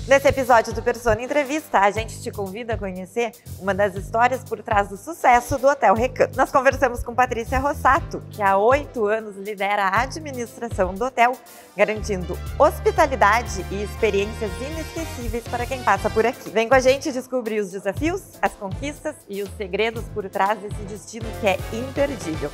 Nesse episódio do Persona Entrevista, a gente te convida a conhecer uma das histórias por trás do sucesso do Hotel Recanto. Nós conversamos com Patrícia Rossato, que há 8 anos lidera a administração do hotel, garantindo hospitalidade e experiências inesquecíveis para quem passa por aqui. Vem com a gente descobrir os desafios, as conquistas e os segredos por trás desse destino que é imperdível.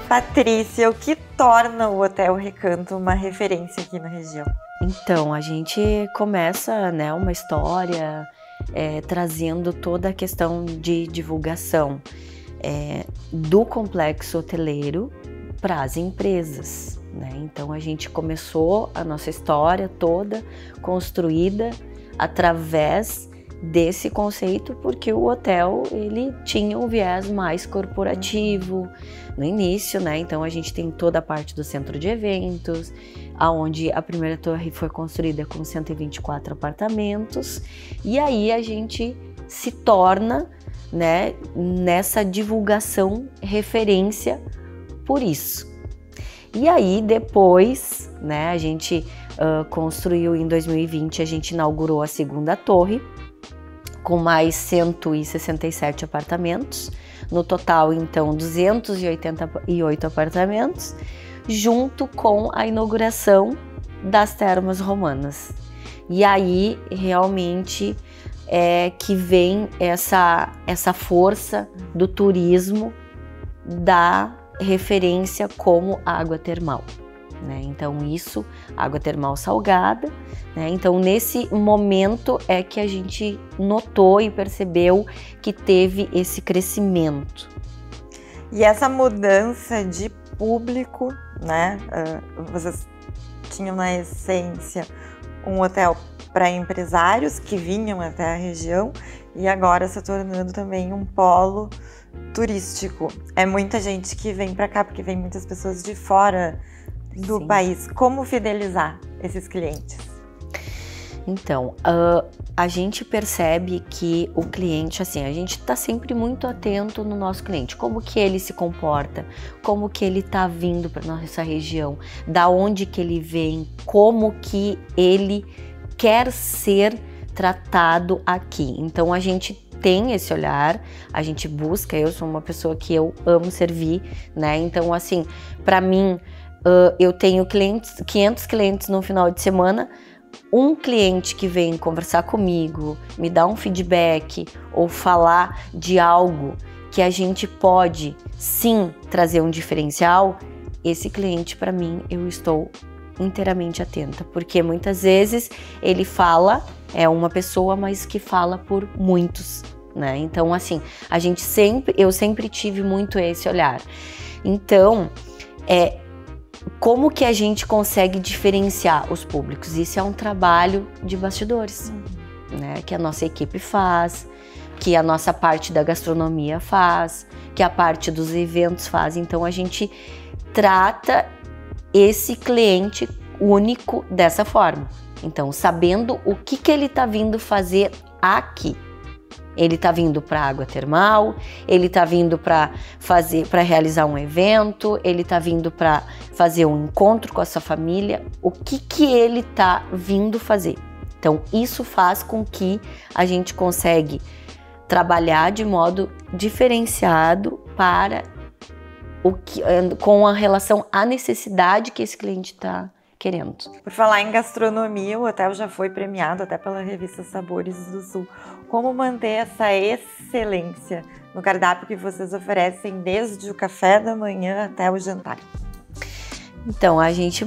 Patrícia, o que torna o Hotel Recanto uma referência aqui na região? Então, a gente começa, né, uma história trazendo toda a questão de divulgação do complexo hoteleiro para as empresas, né? Então, a gente começou a nossa história toda construída através desse conceito, porque o hotel ele tinha um viés mais corporativo no início, né? Então a gente tem toda a parte do centro de eventos, aonde a primeira torre foi construída com 124 apartamentos, e aí a gente se torna, né, nessa divulgação referência por isso. E aí depois, né, a gente construiu em 2020, a gente inaugurou a segunda torre, com mais 167 apartamentos, no total, então, 288 apartamentos, junto com a inauguração das Termas Romanas. E aí, realmente, é que vem essa força do turismo, da referência como água termal, né? Então, isso, água termal salgada, né? Então, nesse momento é que a gente notou e percebeu que teve esse crescimento. E essa mudança de público, né? Vocês tinham na essência um hotel para empresários que vinham até a região e agora se tornando também um polo turístico. É muita gente que vem para cá, porque vem muitas pessoas de fora do Sim. país. Como fidelizar esses clientes? Então, a gente percebe que o cliente, assim, a gente está sempre muito atento no nosso cliente, como que ele se comporta, como que ele está vindo para nossa região, da onde que ele vem, como que ele quer ser tratado aqui. Então, a gente tem esse olhar, a gente busca, eu sou uma pessoa que eu amo servir, né? Então, assim, para mim, eu tenho 500 clientes no final de semana, um cliente que vem conversar comigo, me dar um feedback ou falar de algo que a gente pode sim trazer um diferencial, esse cliente para mim eu estou inteiramente atenta, porque muitas vezes ele fala, é uma pessoa, mas que fala por muitos, né? Então assim, eu sempre tive muito esse olhar. Então, como que a gente consegue diferenciar os públicos? Isso é um trabalho de bastidores, né? Que a nossa equipe faz, que a nossa parte da gastronomia faz, que a parte dos eventos faz. Então a gente trata esse cliente único dessa forma. Então, sabendo o que ele está vindo fazer aqui. Ele está vindo para água termal, ele está vindo para realizar um evento, ele está vindo para fazer um encontro com a sua família. O que ele está vindo fazer? Então, isso faz com que a gente consegue trabalhar de modo diferenciado para com a relação à necessidade que esse cliente está querendo. Por falar em gastronomia, o hotel já foi premiado até pela revista Sabores do Sul. Como manter essa excelência no cardápio que vocês oferecem desde o café da manhã até o jantar? Então, a gente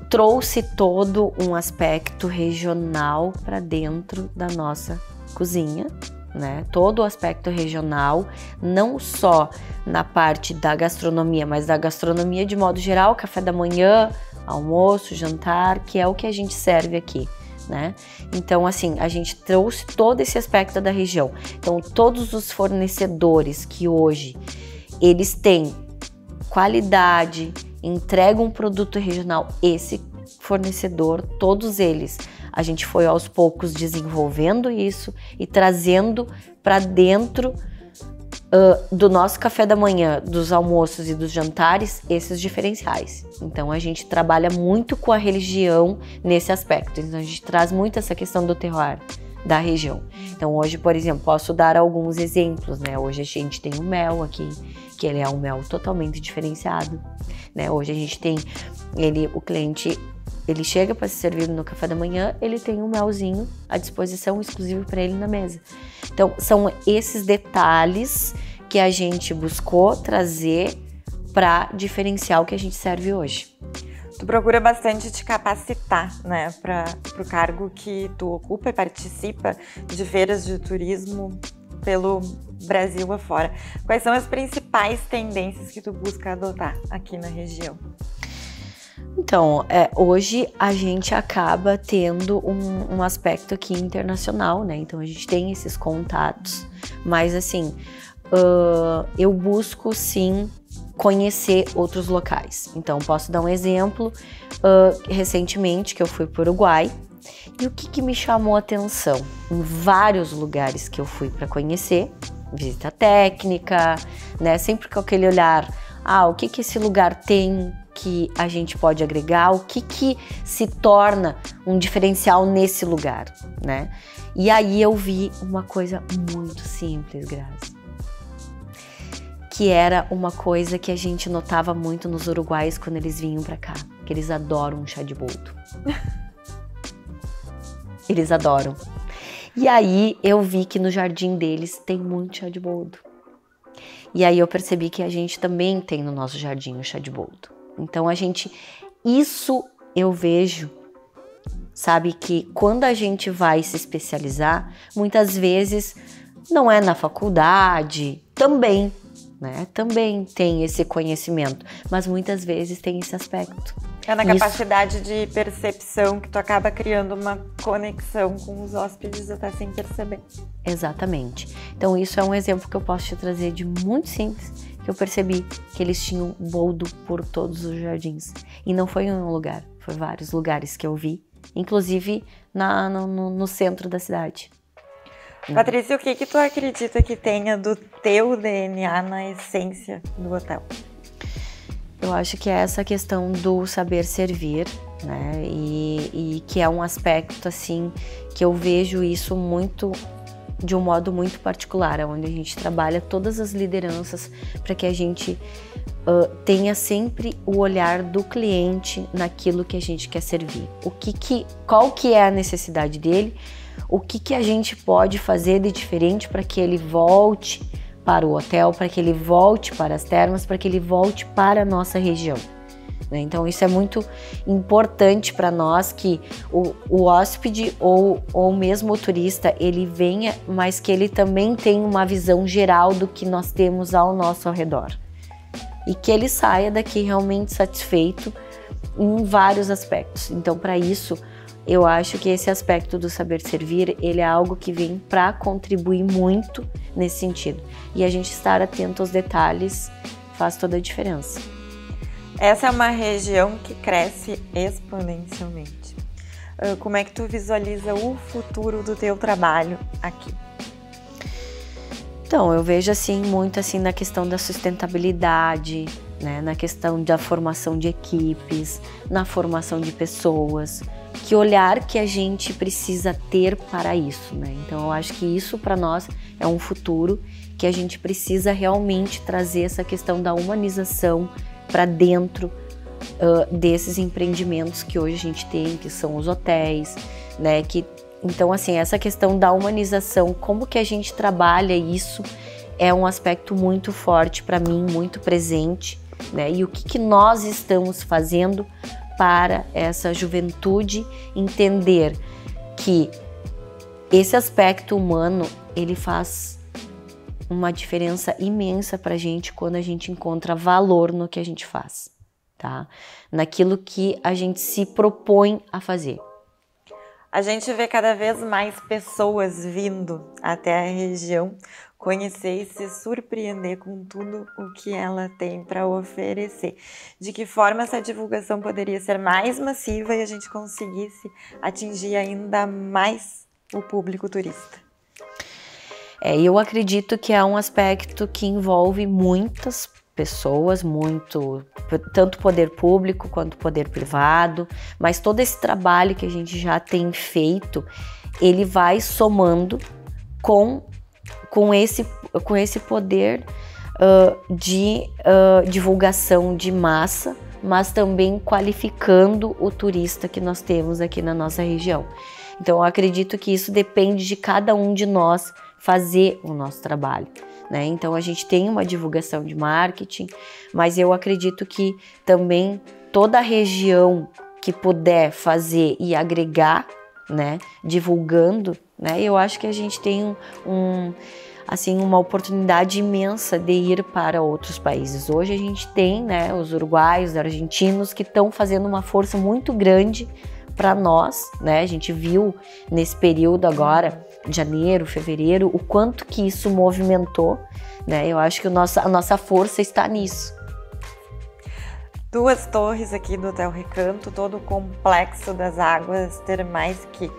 trouxe todo um aspecto regional para dentro da nossa cozinha, né? Todo o aspecto regional, não só na parte da gastronomia, mas da gastronomia de modo geral, café da manhã, almoço, jantar, que é o que a gente serve aqui, né? Então, assim, a gente trouxe todo esse aspecto da região. Então, todos os fornecedores que hoje eles têm qualidade, entregam um produto regional, esse fornecedor, todos eles, a gente foi aos poucos desenvolvendo isso e trazendo para dentro do nosso café da manhã, dos almoços e dos jantares, esses diferenciais. Então a gente trabalha muito com a região nesse aspecto. Então a gente traz muito essa questão do terroir da região. Então hoje, por exemplo, posso dar alguns exemplos, né? Hoje a gente tem o mel aqui, que ele é um mel totalmente diferenciado, né? Hoje a gente tem o cliente, ele chega para se servir no café da manhã, ele tem um melzinho à disposição exclusivo para ele na mesa. Então, são esses detalhes que a gente buscou trazer para diferenciar o que a gente serve hoje. Tu procura bastante te capacitar, né, para o cargo que tu ocupa e participa de feiras de turismo pelo Brasil afora. Quais são as principais tendências que tu busca adotar aqui na região? Então, hoje a gente acaba tendo um aspecto aqui internacional, né? Então a gente tem esses contatos, mas assim, eu busco sim conhecer outros locais. Então posso dar um exemplo, recentemente que eu fui para o Uruguai, e o que me chamou a atenção? Em vários lugares que eu fui para conhecer, visita técnica, né? Sempre com aquele olhar, o que esse lugar tem que a gente pode agregar, o que se torna um diferencial nesse lugar, né? E aí eu vi uma coisa muito simples, Grazi, que era uma coisa que a gente notava muito nos uruguaios quando eles vinham pra cá, que eles adoram um chá de boldo. Eles adoram. E aí eu vi que no jardim deles tem muito chá de boldo. E aí eu percebi que a gente também tem no nosso jardim o chá de boldo. Então isso eu vejo, sabe, que quando a gente vai se especializar, muitas vezes não é na faculdade, também, né? Também tem esse conhecimento, mas muitas vezes tem esse aspecto. É na capacidade de percepção que tu acaba criando uma conexão com os hóspedes até sem perceber. Exatamente. Então isso é um exemplo que eu posso te trazer de muito simples, que eu percebi que eles tinham boldo por todos os jardins. E não foi em um lugar, foi vários lugares que eu vi, inclusive no centro da cidade. Patrícia, o que tu acredita que tenha do teu DNA na essência do hotel? Eu acho que é essa questão do saber servir, né? E que é um aspecto, assim, que eu vejo isso muito de um modo muito particular, onde a gente trabalha todas as lideranças para que a gente tenha sempre o olhar do cliente naquilo que a gente quer servir. Qual que é a necessidade dele, o que a gente pode fazer de diferente para que ele volte para o hotel, para que ele volte para as termas, para que ele volte para a nossa região. Então isso é muito importante para nós, que o hóspede ou mesmo o turista, ele venha, mas que ele também tenha uma visão geral do que nós temos ao nosso redor. E que ele saia daqui realmente satisfeito em vários aspectos. Então, para isso, eu acho que esse aspecto do saber servir, ele é algo que vem para contribuir muito nesse sentido. E a gente estar atento aos detalhes faz toda a diferença. Essa é uma região que cresce exponencialmente. Como é que tu visualiza o futuro do teu trabalho aqui? Então, eu vejo assim muito assim na questão da sustentabilidade, né, na questão da formação de equipes, na formação de pessoas, que olhar que a gente precisa ter para isso, né? Então, eu acho que isso para nós é um futuro que a gente precisa realmente trazer essa questão da humanização para dentro desses empreendimentos que hoje a gente tem, que são os hotéis, né? Então, assim, essa questão da humanização, como que a gente trabalha isso, é um aspecto muito forte para mim, muito presente, né? E o que nós estamos fazendo para essa juventude entender que esse aspecto humano, ele faz uma diferença imensa para a gente quando a gente encontra valor no que a gente faz, tá? Naquilo que a gente se propõe a fazer. A gente vê cada vez mais pessoas vindo até a região conhecer e se surpreender com tudo o que ela tem para oferecer. De que forma essa divulgação poderia ser mais massiva e a gente conseguisse atingir ainda mais o público turista? Eu acredito que é um aspecto que envolve muitas pessoas, tanto poder público quanto poder privado, mas todo esse trabalho que a gente já tem feito, ele vai somando com esse poder de divulgação de massa, mas também qualificando o turista que nós temos aqui na nossa região. Então eu acredito que isso depende de cada um de nós fazer o nosso trabalho, né? Então a gente tem uma divulgação de marketing, mas eu acredito que também toda a região que puder fazer e agregar, né, divulgando, né, eu acho que a gente tem uma oportunidade imensa de ir para outros países. Hoje a gente tem, né, os uruguaios, os argentinos que estão fazendo uma força muito grande para nós, né? A gente viu nesse período agora, janeiro, fevereiro, o quanto que isso movimentou, né? Eu acho que a nossa força está nisso. 2 torres aqui do Hotel Recanto, todo o complexo das águas termais que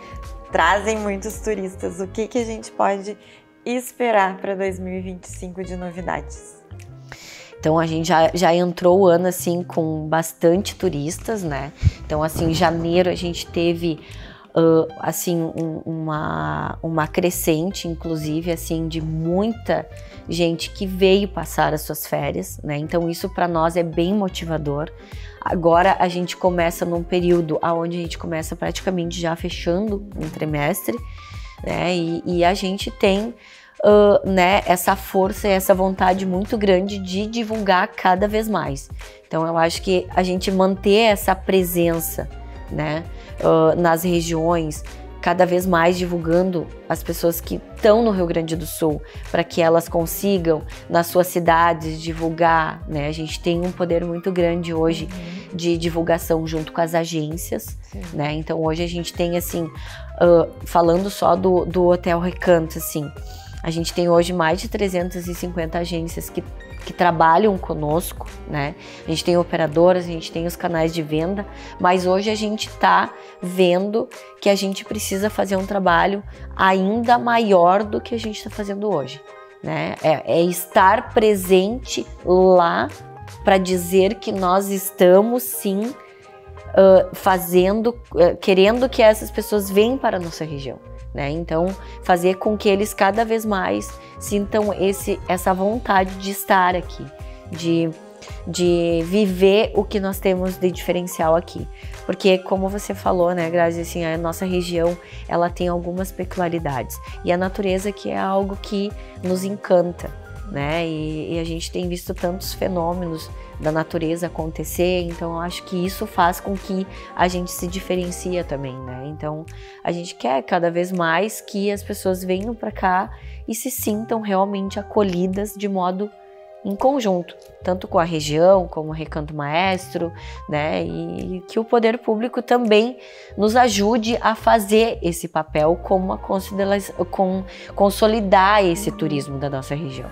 trazem muitos turistas. O que a gente pode esperar para 2025 de novidades? Então a gente já entrou o ano assim com bastante turistas, né? Então assim, em janeiro a gente teve uma crescente, inclusive assim, de muita gente que veio passar as suas férias, né? Então isso para nós é bem motivador. Agora a gente começa num período onde a gente começa praticamente já fechando um trimestre, né? E a gente tem né, essa força e essa vontade muito grande de divulgar cada vez mais. Então eu acho que a gente manter essa presença, né, nas regiões, cada vez mais divulgando as pessoas que estão no Rio Grande do Sul, para que elas consigam nas suas cidades divulgar, né? A gente tem um poder muito grande hoje de divulgação junto com as agências, né? Então hoje a gente tem assim, falando só do Hotel Recanto, assim, a gente tem hoje mais de 350 agências que trabalham conosco, né? A gente tem operadoras, a gente tem os canais de venda, mas hoje a gente está vendo que a gente precisa fazer um trabalho ainda maior do que a gente está fazendo hoje, né? É estar presente lá para dizer que nós estamos sim querendo que essas pessoas venham para a nossa região, né? Então, fazer com que eles cada vez mais sintam essa vontade de estar aqui, de viver o que nós temos de diferencial aqui. Porque, como você falou, né, Grazi, assim, a nossa região, ela tem algumas peculiaridades. E a natureza que é algo que nos encanta, né? E a gente tem visto tantos fenômenos da natureza acontecer, então eu acho que isso faz com que a gente se diferencia também, né? Então a gente quer cada vez mais que as pessoas venham para cá e se sintam realmente acolhidas de modo em conjunto, tanto com a região como o Recanto Maestro, né? E que o poder público também nos ajude a fazer esse papel como consolidar esse turismo da nossa região.